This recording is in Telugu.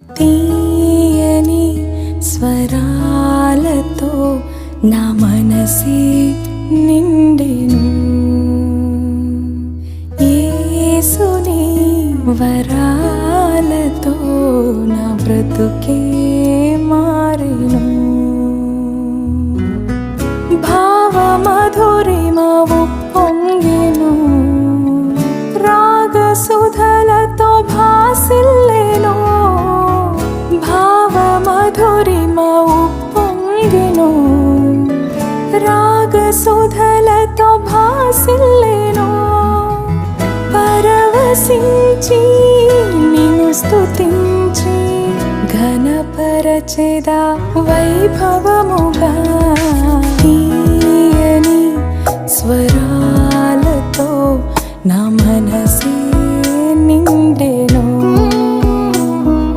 తీయని స్వరాలతో నా మనసే నిండెను. యేసుని వరాలతో నా బ్రతుకే మారెను. భావమధురిమ ఉప్పొంగెను, రాగసుధలతో భాసిల్లెను. భావమధురిమ ఉప్పొంగెను, రాగసుధలతో భాసిల్లెను. పరవశించి నిన్ను స్తుతించి ఘనపరచెదా వైభవముగా. తీయని స్వరాలతో నా మనసే